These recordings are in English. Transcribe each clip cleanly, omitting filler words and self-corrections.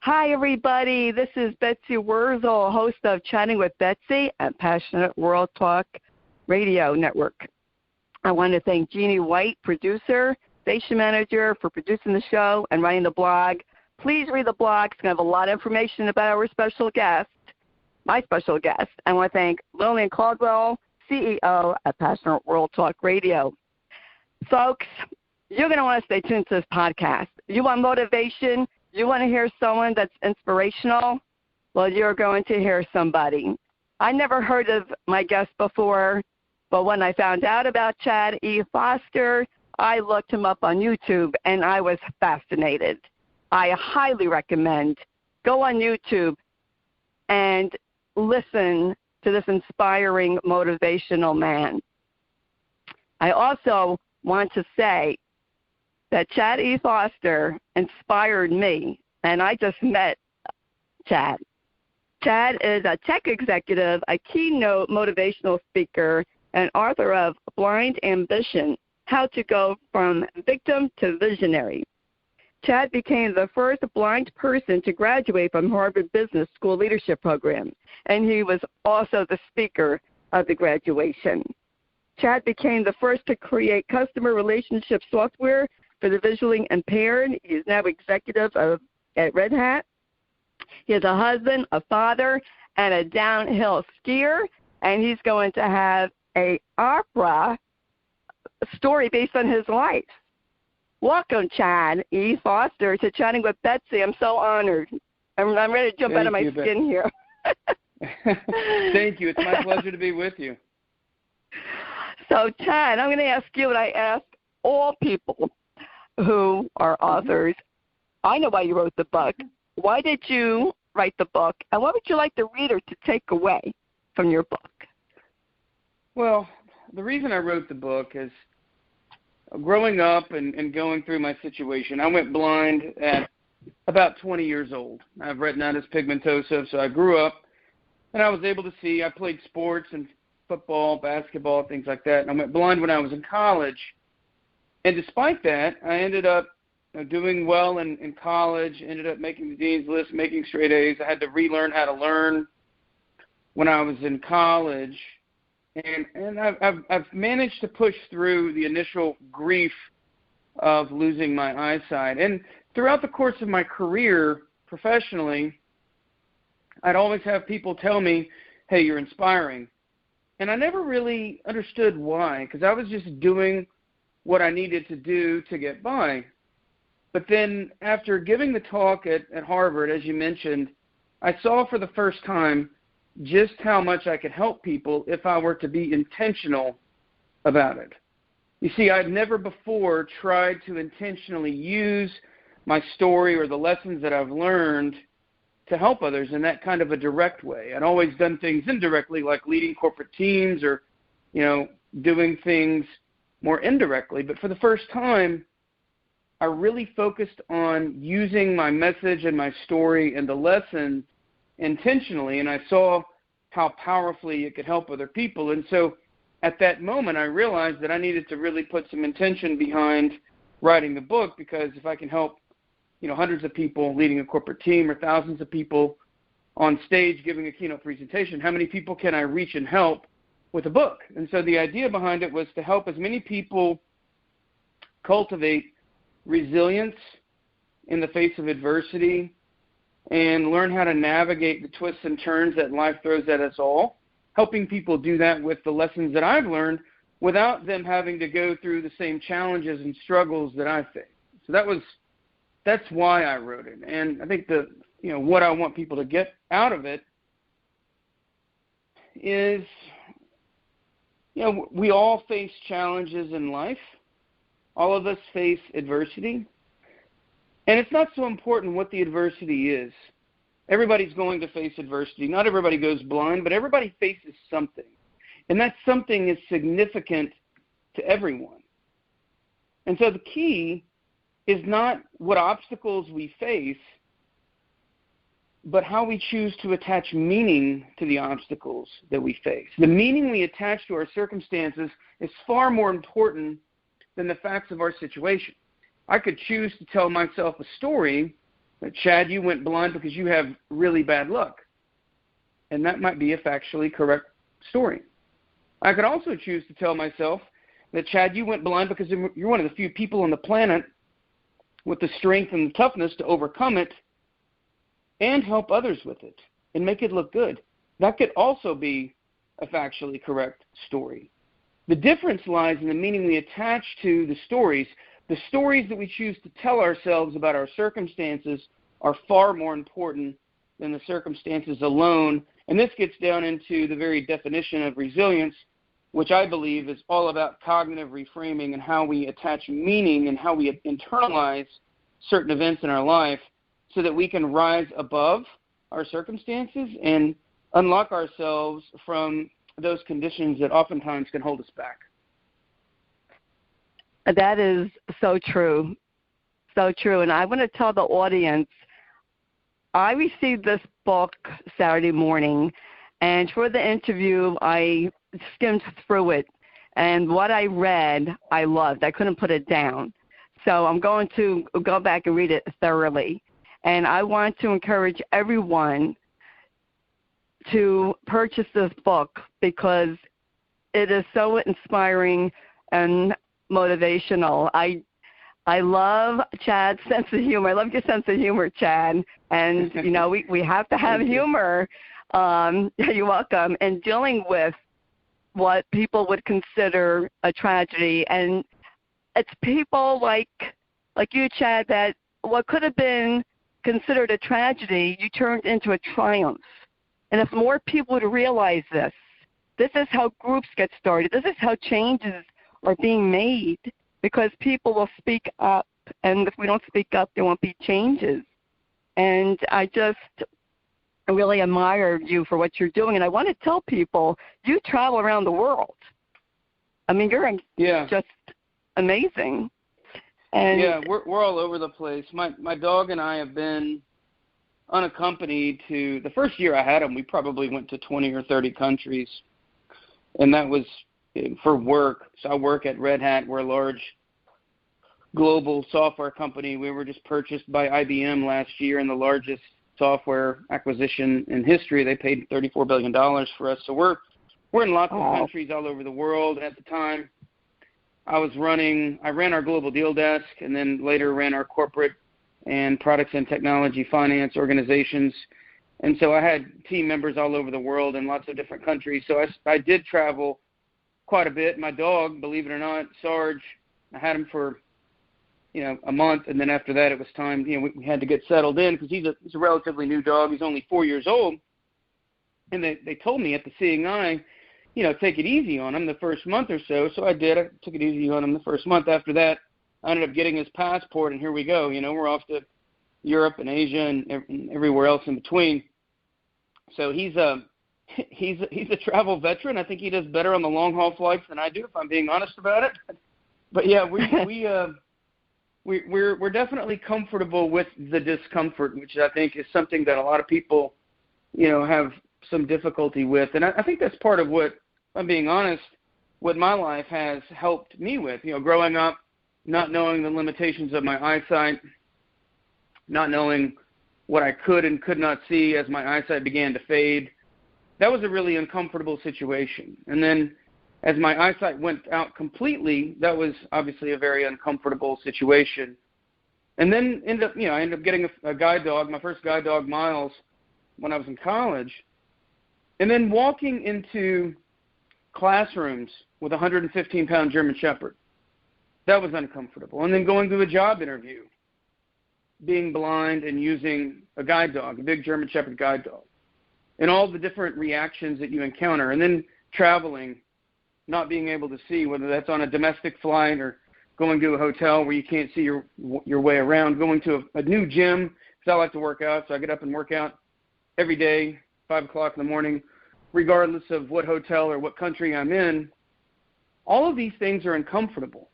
Hi, everybody. This is Betsy Wurzel, host of Chatting with Betsy at Passionate World Talk Radio Network. I want to thank Jeannie White, producer, station manager, for producing the show and writing the blog. Please read the blog. It's going to have a lot of information about our special guest, my special guest. I want to thank Lillian Caldwell, CEO at Passionate World Talk Radio. Folks, you're going to want to stay tuned to this podcast. You want motivation? You want to hear someone that's inspirational? Well, you're going to hear somebody. I never heard of my guest before, but when I found out about Chad E. Foster, I looked him up on YouTube, and I was fascinated. I highly recommend go on YouTube and listen to this inspiring, motivational man. I also want to say that Chad E. Foster inspired me, and I just met Chad. Chad is a tech executive, a keynote motivational speaker, and author of Blind Ambition, How to Go from Victim to Visionary. Chad became the first blind person to graduate from Harvard Business School Leadership Program, and he was also the speaker of the graduation. Chad became the first to create customer relationship software for the visually impaired. He is now executive at Red Hat. He is a husband, a father, and a downhill skier, and he's going to have an opera story based on his life. Welcome, Chad E. Foster, to Chatting with Betsy. I'm so honored. I'm ready to jump out of my skin here. Thank you. It's my pleasure to be with you. So, Chad, I'm going to ask you what I ask all people who are authors. I know why you wrote the book. Why did you write the book, and what would you like the reader to take away from your book? Well, the reason I wrote the book is growing up and going through my situation. I went blind at about 20 years old. I have retinitis pigmentosa, so I grew up, and I was able to see. I played sports and football, basketball, things like that, and I went blind when I was in college. And despite that, I ended up doing well in college, ended up making the dean's list, making straight A's. I had to relearn how to learn when I was in college. And I've managed to push through the initial grief of losing my eyesight. And throughout the course of my career professionally, I'd always have people tell me, hey, you're inspiring. And I never really understood why, because I was just doing what I needed to do to get by. But then after giving the talk at Harvard, as you mentioned, I saw for the first time just how much I could help people if I were to be intentional about it. You see, I'd never before tried to intentionally use my story or the lessons that I've learned to help others in that kind of a direct way. I'd always done things indirectly, like leading corporate teams or, doing things more indirectly. But for the first time, I really focused on using my message and my story and the lesson intentionally, and I saw how powerfully it could help other people. And so at that moment, I realized that I needed to really put some intention behind writing the book, because if I can help, hundreds of people leading a corporate team or thousands of people on stage giving a keynote presentation, how many people can I reach and help with a book? And so the idea behind it was to help as many people cultivate resilience in the face of adversity and learn how to navigate the twists and turns that life throws at us all, helping people do that with the lessons that I've learned without them having to go through the same challenges and struggles that I face. So that's why I wrote it. And I think what I want people to get out of it is, we all face challenges in life. All of us face adversity. And it's not so important what the adversity is. Everybody's going to face adversity. Not everybody goes blind, but everybody faces something. And that something is significant to everyone. And so the key is not what obstacles we face, but how we choose to attach meaning to the obstacles that we face. The meaning we attach to our circumstances is far more important than the facts of our situation. I could choose to tell myself a story Chad, you went blind because you have really bad luck. And that might be a factually correct story. I could also choose to tell myself that, Chad, you went blind because you're one of the few people on the planet with the strength and the toughness to overcome it and help others with it and make it look good. That could also be a factually correct story. The difference lies in the meaning we attach to the stories. The stories that we choose to tell ourselves about our circumstances are far more important than the circumstances alone. And this gets down into the very definition of resilience, which I believe is all about cognitive reframing and how we attach meaning and how we internalize certain events in our life so that we can rise above our circumstances and unlock ourselves from those conditions that oftentimes can hold us back. That is so true. So true. And I want to tell the audience, I received this book Saturday morning, and for the interview, I skimmed through it. And what I read, I loved. I couldn't put it down. So I'm going to go back and read it thoroughly. And I want to encourage everyone to purchase this book because it is so inspiring and motivational. I love Chad's sense of humor. I love your sense of humor, Chad. And, you know, we have to have humor. You're welcome. And dealing with what people would consider a tragedy. And it's people like you, Chad, that what could have been considered a tragedy, you turned into a triumph. And if more people would realize this is how groups get started. This is how changes are being made, because people will speak up. And if we don't speak up, there won't be changes. And I really admire you for what you're doing. And I want to tell people, you travel around the world. I mean, you're just amazing. And yeah, we're all over the place. My dog and I have been unaccompanied to, the first year I had him, we probably went to 20 or 30 countries. And that was for work. So I work at Red Hat. We're a large global software company. We were just purchased by IBM last year in the largest software acquisition in history. They paid $34 billion for us. So we're in lots of countries all over the world. At the time, I ran our global deal desk, and then later ran our corporate and products and technology finance organizations. And so I had team members all over the world in lots of different countries. So I did travel quite a bit. My dog, believe it or not, Sarge, I had him for, a month. And then after that, it was time, we had to get settled in because he's a relatively new dog. He's only 4 years old. And they told me at the Seeing Eye, take it easy on him the first month or so. So I did. I took it easy on him the first month. After that, I ended up getting his passport, and here we go. We're off to Europe and Asia and everywhere else in between. So he's a travel veteran. I think he does better on the long haul flights than I do, if I'm being honest about it. But yeah, we're definitely comfortable with the discomfort, which I think is something that a lot of people, have some difficulty with. And I think that's part of what, if I'm being honest, what my life has helped me with. Growing up, not knowing the limitations of my eyesight, not knowing what I could and could not see as my eyesight began to fade. That was a really uncomfortable situation. And then as my eyesight went out completely, that was obviously a very uncomfortable situation. And then I ended up getting a guide dog, my first guide dog, Miles, when I was in college. And then walking into classrooms with a 115-pound German Shepherd. That was uncomfortable. And then going to a job interview, being blind and using a guide dog, a big German Shepherd guide dog, and all the different reactions that you encounter. And then traveling, not being able to see, whether that's on a domestic flight or going to a hotel where you can't see your way around, going to a new gym, because I like to work out, so I get up and work out every day, 5 o'clock in the morning, regardless of what hotel or what country I'm in. All of these things are uncomfortable.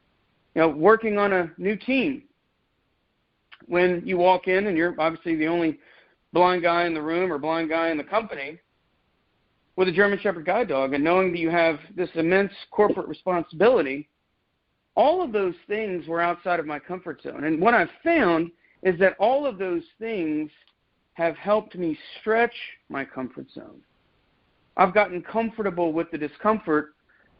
Working on a new team, when you walk in and you're obviously the only blind guy in the room or blind guy in the company with a German Shepherd guide dog, and knowing that you have this immense corporate responsibility, all of those things were outside of my comfort zone. And what I've found is that all of those things have helped me stretch my comfort zone. I've gotten comfortable with the discomfort,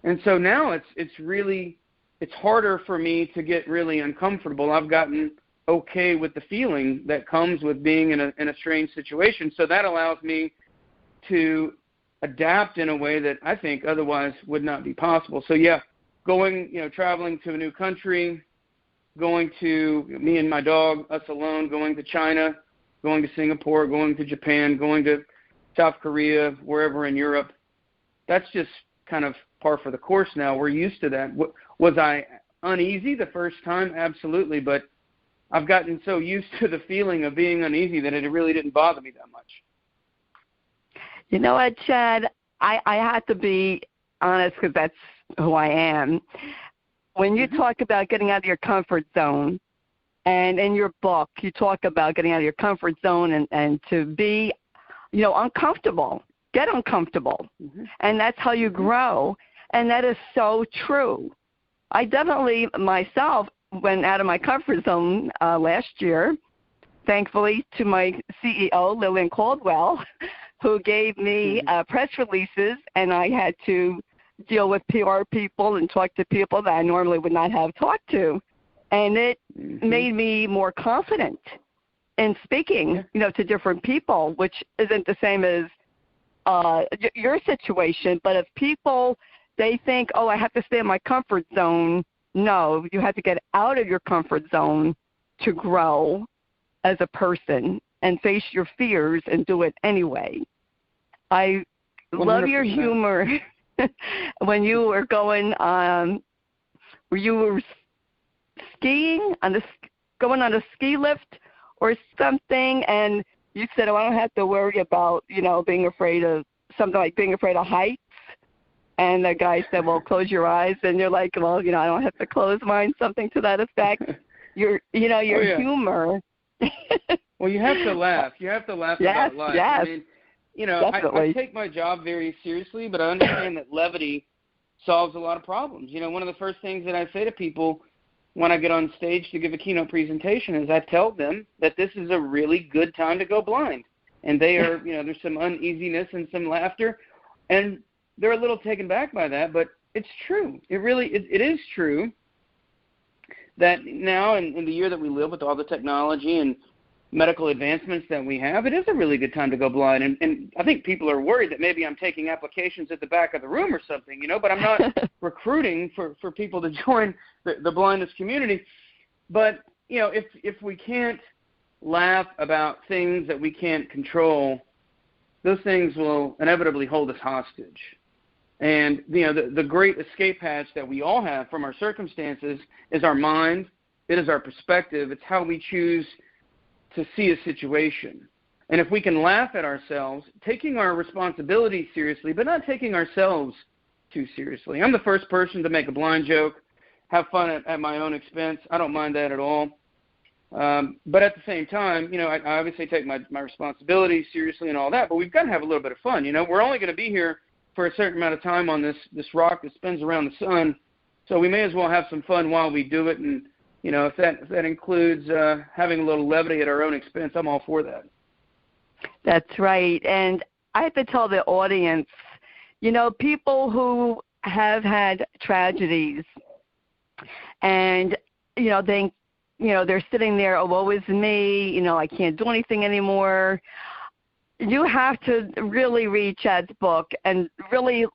and so now it's harder for me to get really uncomfortable. I've gotten okay with the feeling that comes with being in a strange situation, so that allows me to adapt in a way that I think otherwise would not be possible. So yeah, traveling to a new country, going to me and my dog, us alone, going to China, going to Singapore, going to Japan, going to South Korea, wherever in Europe. That's just kind of par for the course now. We're used to that. Was I uneasy the first time? Absolutely, but I've gotten so used to the feeling of being uneasy that it really didn't bother me that much. You know what, Chad? I have to be honest because that's who I am. When you talk about getting out of your comfort zone, and in your book you talk about getting out of your comfort zone and to be, uncomfortable, get uncomfortable, and that's how you grow, and that is so true. I definitely myself went out of my comfort zone last year, thankfully to my CEO, Lillian Caldwell, who gave me press releases, and I had to deal with PR people and talk to people that I normally would not have talked to. And it made me more confident in speaking, to different people, which isn't the same as your situation. But if people, they think, oh, I have to stay in my comfort zone. No, you have to get out of your comfort zone to grow as a person and face your fears and do it anyway. I 100%. Love your humor. When you were going you were skiing going on a ski lift or something, and you said, oh, I don't have to worry about, being afraid of something like being afraid of heights. And the guy said, well, close your eyes. And you're like, well, I don't have to close mine, something to that effect. Your humor. Well, you have to laugh. You have to laugh about life. Yes. I mean, I take my job very seriously, but I understand that levity solves a lot of problems. One of the first things that I say to people when I get on stage to give a keynote presentation is I tell them that this is a really good time to go blind. And they are, there's some uneasiness and some laughter, and they're a little taken back by that, but it's true. It is true that now in the year that we live with all the technology and medical advancements that we have, it is a really good time to go blind. And I think people are worried that maybe I'm taking applications at the back of the room or something, but I'm not recruiting for people to join the blindness community. But, if we can't laugh about things that we can't control, those things will inevitably hold us hostage. And, the great escape hatch that we all have from our circumstances is our mind. It is our perspective. It's how we choose to see a situation. And if we can laugh at ourselves, taking our responsibilities seriously, but not taking ourselves too seriously. I'm the first person to make a blind joke, have fun at my own expense. I don't mind that at all. But at the same time, I obviously take my responsibilities seriously and all that, but we've got to have a little bit of fun. We're only going to be here for a certain amount of time on this rock that spins around the sun, so we may as well have some fun while we do it. And if that includes having a little levity at our own expense, I'm all for that. That's right. And I have to tell the audience, people who have had tragedies and, think, they're sitting there, oh, woe is me, I can't do anything anymore. You have to really read Chad's book and really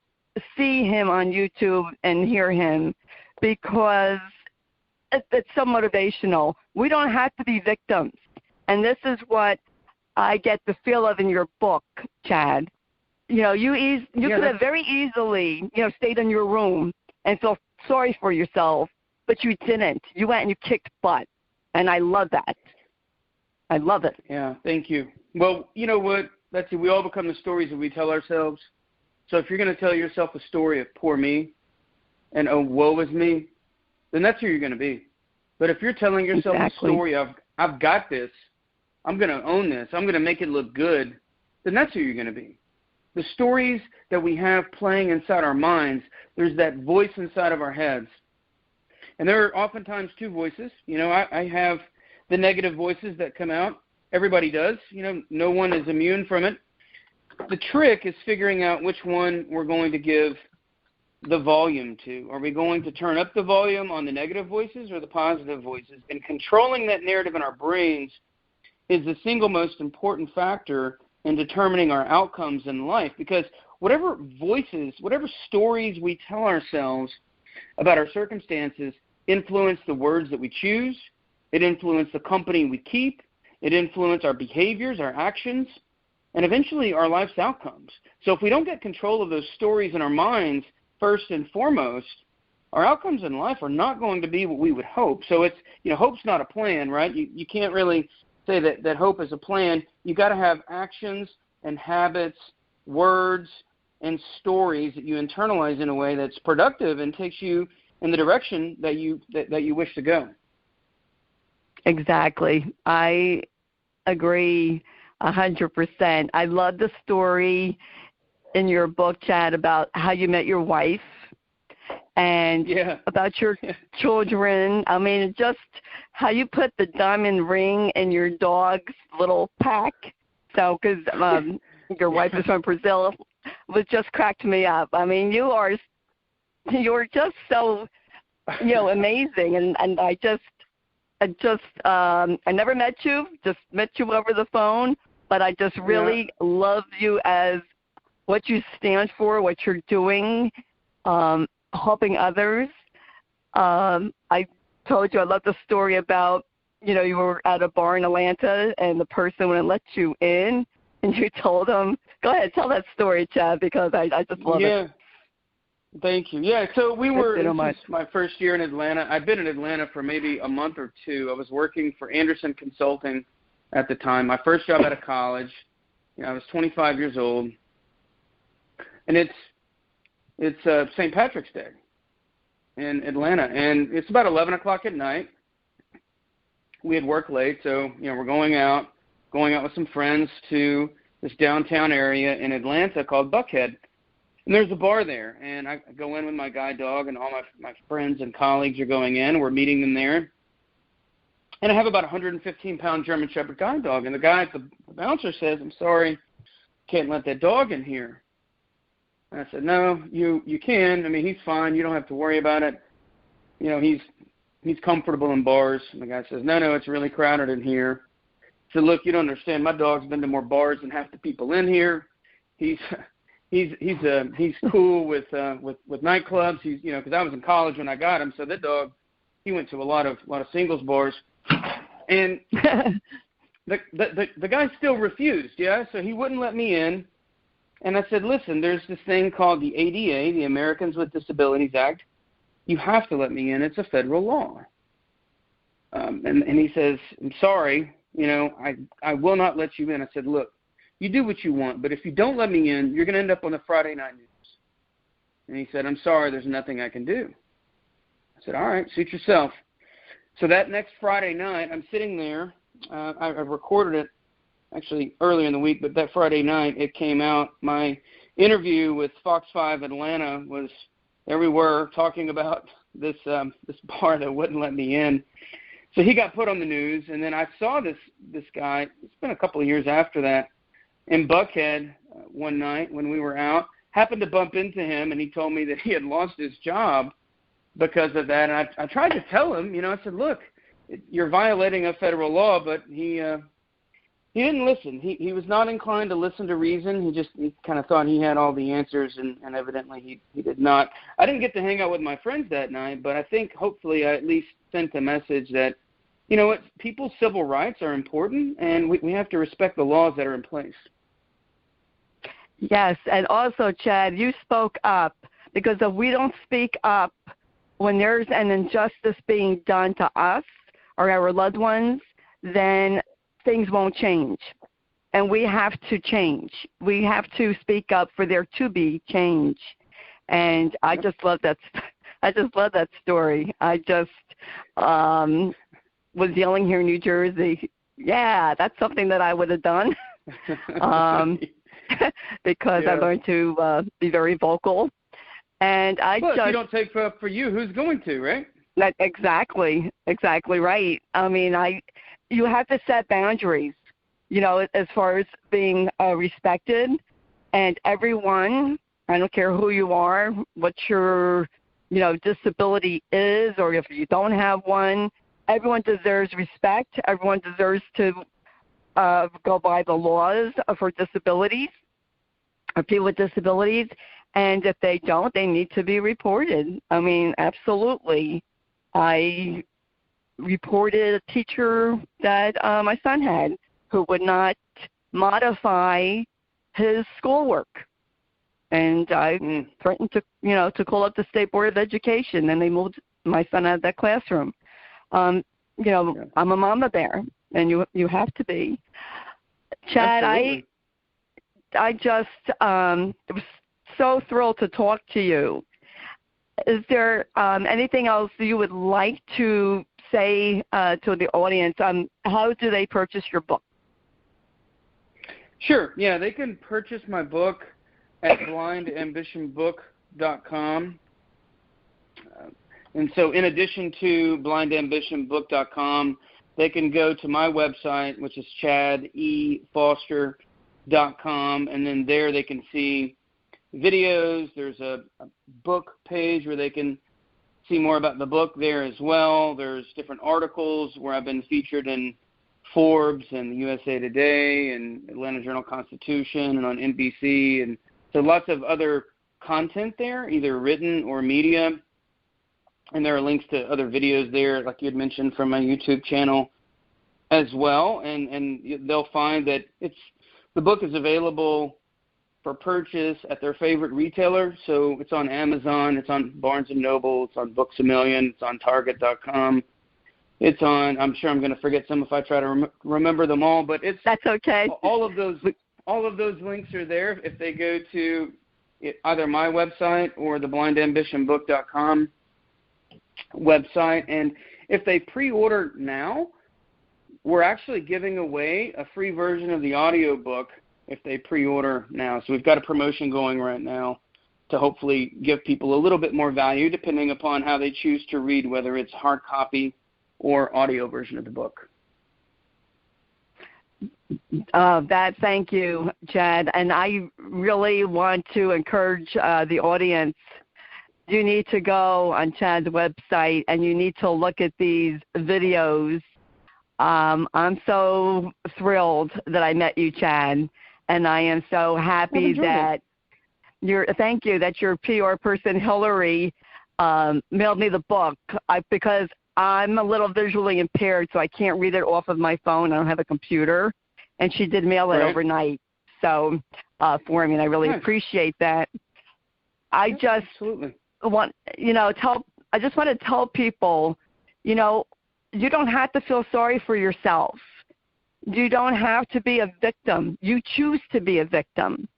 see him on YouTube and hear him, because it's so motivational. We don't have to be victims. And this is what I get the feel of in your book, Chad. You could have very easily, stayed in your room and felt sorry for yourself, but you didn't. You went and you kicked butt. And I love that. I love it. Yeah, thank you. Well, you know what, Betsy, we all become the stories that we tell ourselves. So if you're going to tell yourself a story of poor me and oh, woe is me, then that's who you're going to be. But if you're telling yourself a story of I've got this, I'm going to own this, I'm going to make it look good, then that's who you're going to be. The stories that we have playing inside our minds, there's that voice inside of our heads. And there are oftentimes two voices. I have the negative voices that come out. Everybody does. No one is immune from it. The trick is figuring out which one we're going to give the volume to. Are we going to turn up the volume on the negative voices or the positive voices? And controlling that narrative in our brains is the single most important factor in determining our outcomes in life, because whatever voices, whatever stories we tell ourselves about our circumstances influence the words that we choose. It influences the company we keep. It influences our behaviors, our actions, and eventually our life's outcomes. So if we don't get control of those stories in our minds, first and foremost, our outcomes in life are not going to be what we would hope. So it's, hope's not a plan, right? You can't really say that hope is a plan. You got to have actions and habits, words, and stories that you internalize in a way that's productive and takes you in the direction that you wish to go. Exactly. I agree 100%. I love the story in your book, Chad, about how you met your wife and about your children. I mean, just how you put the diamond ring in your dog's little pack. So, because your wife is from Brazil, it just cracked me up. I mean, you're just so, amazing. And I never met you, just met you over the phone, but I just really love you as what you stand for, what you're doing, helping others. I told you I love the story about, you were at a bar in Atlanta and the person wouldn't let you in, and you told them. Go ahead, tell that story, Chad, because I just love it. Yeah, thank you. Yeah, so this was my first year in Atlanta. I'd been in Atlanta for maybe a month or two. I was working for Anderson Consulting at the time. My first job out of college. I was 25 years old. And it's St. Patrick's Day in Atlanta, and it's about 11 o'clock at night. We had worked late, so we're going out with some friends to this downtown area in Atlanta called Buckhead, and there's a bar there. And I go in with my guide dog, and all my friends and colleagues are going in. We're meeting them there, and I have about a 115-pound German Shepherd guide dog, and the guy at the bouncer says, "I'm sorry, can't let that dog in here." And I said, "No, you can. I mean, he's fine. You don't have to worry about it. He's comfortable in bars." And the guy says, No, it's really crowded in here. I said, "Look, you don't understand. My dog's been to more bars than half the people in here. He's cool with nightclubs. He's because I was in college when I got him, so that dog, he went to a lot of singles bars." And the guy still refused. So he wouldn't let me in. And I said, "Listen, there's this thing called the ADA, the Americans with Disabilities Act. You have to let me in. It's a federal law." And he says, "I'm sorry, I will not let you in." I said, "Look, you do what you want, but if you don't let me in, you're going to end up on the Friday night news." And he said, "I'm sorry, there's nothing I can do." I said, "All right, suit yourself." So that next Friday night, I'm sitting there. I recorded it actually earlier in the week, but that Friday night it came out. My interview with Fox 5 Atlanta was, there we were talking about this bar that wouldn't let me in. So he got put on the news, and then I saw this guy. It's been a couple of years after that, in Buckhead one night when we were out. Happened to bump into him, and he told me that he had lost his job because of that. And I tried to tell him, I said, "Look, you're violating a federal law," but he didn't listen. He was not inclined to listen to reason. He kind of thought he had all the answers, and evidently he did not. I didn't get to hang out with my friends that night, but I think hopefully I at least sent a message that, people's civil rights are important, and we have to respect the laws that are in place. Yes, and also, Chad, you spoke up, because if we don't speak up when there's an injustice being done to us or our loved ones, then things won't change. And we have to change. We have to speak up for there to be change. And I just love that. I just love that story. I just was yelling here in New Jersey. Yeah, that's something that I would have done. Because I learned to be very vocal. And if you don't take up for you, who's going to, right? Exactly right. I mean, you have to set boundaries, as far as being respected. And everyone, I don't care who you are, what your, disability is, or if you don't have one, everyone deserves respect. Everyone deserves to go by the laws for disabilities, or people with disabilities. And if they don't, they need to be reported. I mean, absolutely. I reported a teacher that my son had who would not modify his schoolwork. And I threatened to call up the State Board of Education, and they moved my son out of that classroom. I'm a mama bear, and you have to be. Chad, Absolutely. I just was so thrilled to talk to you. Is there anything else you would like to say to the audience? How do they purchase your book? Sure. Yeah, they can purchase my book at blindambitionbook.com. And so in addition to blindambitionbook.com, they can go to my website, which is chadefoster.com, and then there they can see videos. There's a book page where they can see more about the book there as well. There's different articles where I've been featured in Forbes and USA Today and Atlanta Journal-Constitution and on NBC. And so lots of other content there, either written or media. And there are links to other videos there, like you had mentioned, from my YouTube channel as well. And they'll find that the book is available for purchase at their favorite retailer. So it's on Amazon, it's on Barnes & Noble, it's on Books A Million, it's on Target.com. It's on, I'm sure I'm going to forget some if I try to remember them all, but That's okay. All of those links are there if they go to either my website or the blindambitionbook.com website. And if they pre-order now, we're actually giving away a free version of the audio book if they pre-order now. So we've got a promotion going right now to hopefully give people a little bit more value depending upon how they choose to read, whether it's hard copy or audio version of the book. Thank you, Chad. And I really want to encourage the audience. You need to go on Chad's website and you need to look at these videos. I'm so thrilled that I met you, Chad, and I am so happy that your PR person, Hillary, mailed me the book because I'm a little visually impaired, so I can't read it off of my phone. I don't have a computer. And she did mail it overnight for me, and I really appreciate that. I just want to tell people, you don't have to feel sorry for yourself. You don't have to be a victim. You choose to be a victim.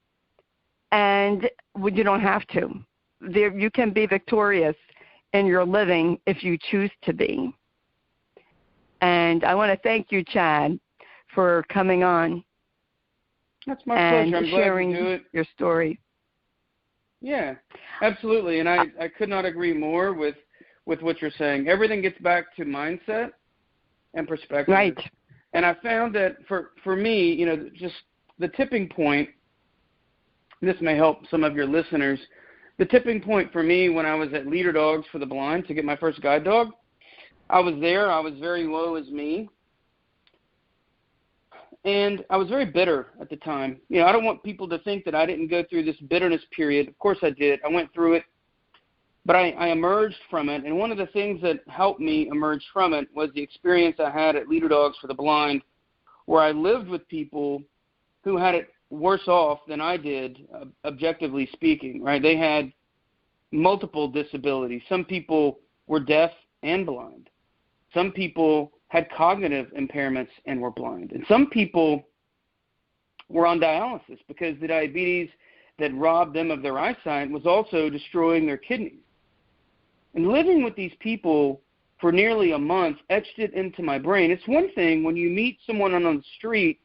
And you don't have to. You can be victorious in your living if you choose to be. And I want to thank you, Chad, for coming on. That's my pleasure. I'm sharing glad to do it. Your story. Yeah, absolutely. And I could not agree more with what you're saying. Everything gets back to mindset and perspective. Right. And I found that for me, just the tipping point, this may help some of your listeners, the tipping point for me when I was at Leader Dogs for the Blind to get my first guide dog, I was there. I was very woe is me. And I was very bitter at the time. I don't want people to think that I didn't go through this bitterness period. Of course I did. I went through it. But I emerged from it. And one of the things that helped me emerge from it was the experience I had at Leader Dogs for the Blind, where I lived with people who had it worse off than I did, objectively speaking, right? They had multiple disabilities. Some people were deaf and blind. Some people had cognitive impairments and were blind. And some people were on dialysis because the diabetes that robbed them of their eyesight was also destroying their kidneys. And living with these people for nearly a month etched it into my brain. It's one thing when you meet someone on the street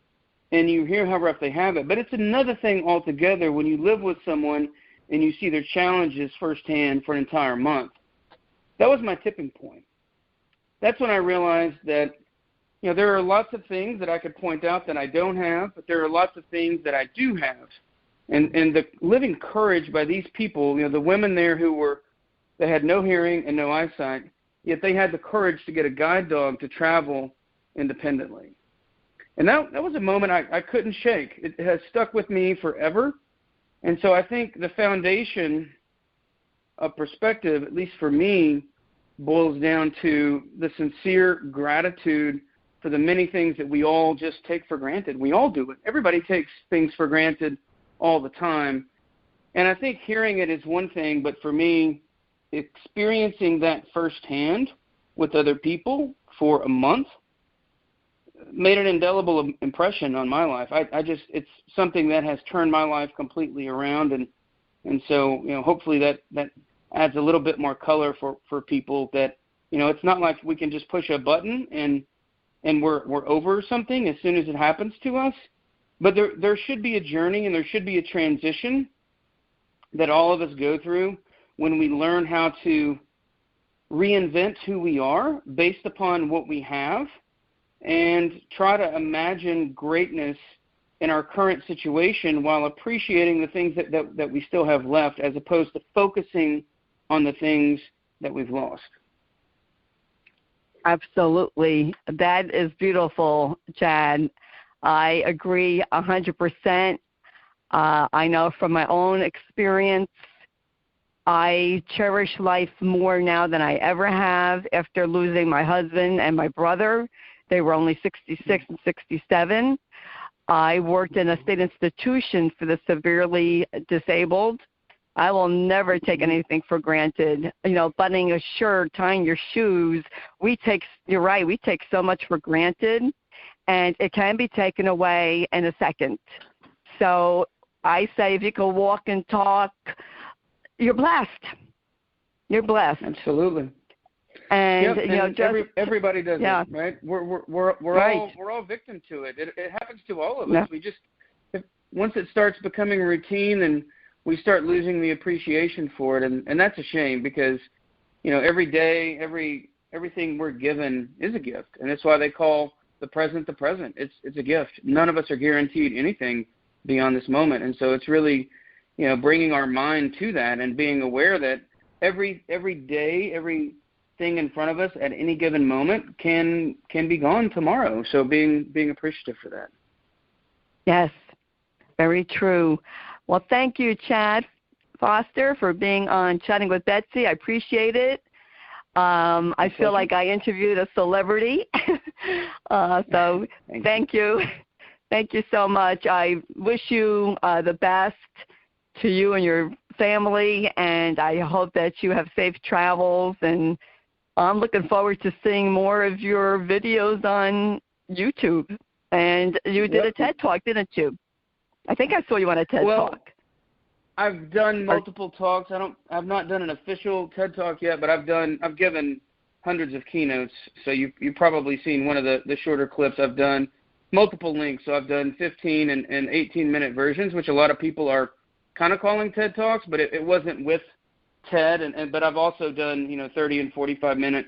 and you hear how rough they have it, but it's another thing altogether when you live with someone and you see their challenges firsthand for an entire month. That was my tipping point. That's when I realized that there are lots of things that I could point out that I don't have, but there are lots of things that I do have. And the living courage by these people, the women there that had no hearing and no eyesight, yet they had the courage to get a guide dog to travel independently. And that was a moment I couldn't shake. It has stuck with me forever. And so I think the foundation of perspective, at least for me, boils down to the sincere gratitude for the many things that we all just take for granted. We all do it. Everybody takes things for granted all the time. And I think hearing it is one thing, but for me, experiencing that firsthand with other people for a month made an indelible impression on my life. It's something that has turned my life completely around. And so, hopefully that adds a little bit more color for people that, it's not like we can just push a button and we're over something as soon as it happens to us. But there should be a journey and there should be a transition that all of us go through when we learn how to reinvent who we are based upon what we have and try to imagine greatness in our current situation while appreciating the things that we still have left, as opposed to focusing on the things that we've lost. Absolutely. That is beautiful, Chad. I agree 100%. I know from my own experience, I cherish life more now than I ever have after losing my husband and my brother. They were only 66 and 67. I worked in a state institution for the severely disabled. I will never take anything for granted. Buttoning a shirt, tying your shoes. You're right, we take so much for granted, and it can be taken away in a second. So I say if you can walk and talk, you're blessed. You're blessed. Absolutely. And everybody does it, right? We're right. all victim to it. It happens to all of us. Once it starts becoming routine, and we start losing the appreciation for it, and that's a shame, because every day, everything we're given is a gift, and that's why they call the present the present. It's a gift. None of us are guaranteed anything beyond this moment, and so it's really bringing our mind to that and being aware that every day, everything in front of us at any given moment can be gone tomorrow. So being appreciative for that. Yes, very true. Well, thank you, Chad Foster, for being on Chatting with Betsy. I appreciate it. I feel like I interviewed a celebrity. So thank you. Thank you so much. I wish you the best to you and your family, and I hope that you have safe travels. And I'm looking forward to seeing more of your videos on YouTube. And you did a TED Talk, didn't you? I think I saw you on a TED Talk. I've done multiple talks. I've not done an official TED Talk yet, but I've given hundreds of keynotes. So you've probably seen one of the shorter clips. I've done multiple links. So I've done 15 and 18-minute versions, which a lot of people are kind of calling TED Talks, but it wasn't with TED. But I've also done 30 and 45-minute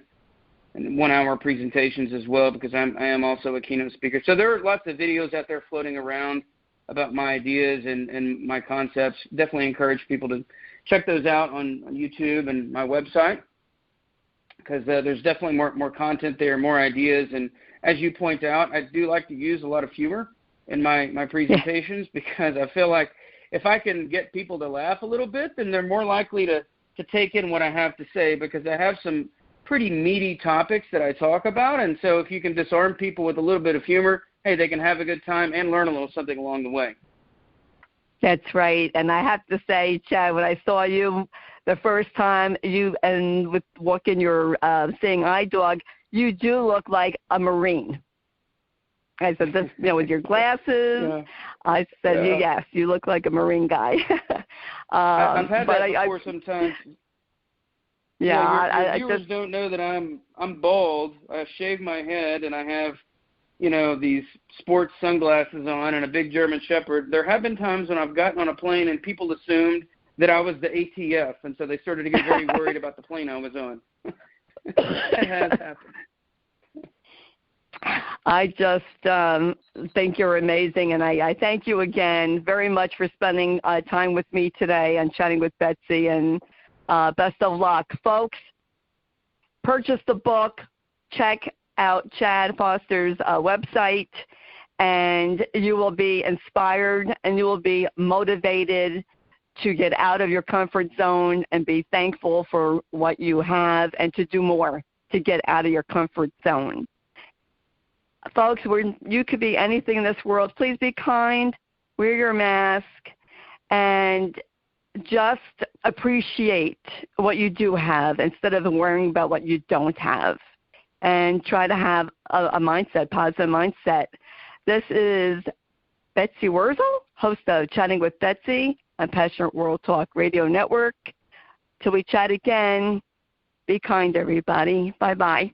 and 1-hour presentations as well, because I am also a keynote speaker. So there are lots of videos out there floating around about my ideas and my concepts. Definitely encourage people to check those out on YouTube and my website, because there's definitely more content there, more ideas. And as you point out, I do like to use a lot of humor in my presentations, because I feel like if I can get people to laugh a little bit, then they're more likely to take in what I have to say, because I have some pretty meaty topics that I talk about. And so if you can disarm people with a little bit of humor, hey, they can have a good time and learn a little something along the way. That's right. And I have to say, Chad, when I saw you the first time, with walking your seeing eye dog, you do look like a Marine. I said, this, with your glasses. I said, yes, you look like a Marine guy. I've had that before sometimes. Yeah, your viewers don't know that I'm bald. I shave my head, and I have these sports sunglasses on and a big German Shepherd. There have been times when I've gotten on a plane and people assumed that I was the ATF, and so they started to get very worried about the plane I was on. That has happened. I just think you're amazing, and I thank you again very much for spending time with me today and chatting with Betsy, and best of luck. Folks, purchase the book, check out Chad Foster's website, and you will be inspired and you will be motivated to get out of your comfort zone and be thankful for what you have and to do more to get out of your comfort zone. Folks, you could be anything in this world. Please be kind, wear your mask, and just appreciate what you do have instead of worrying about what you don't have. And try to have a mindset, positive mindset. This is Betsy Wurzel, host of Chatting with Betsy on Passionate World Talk Radio Network. Till we chat again, be kind, everybody. Bye-bye.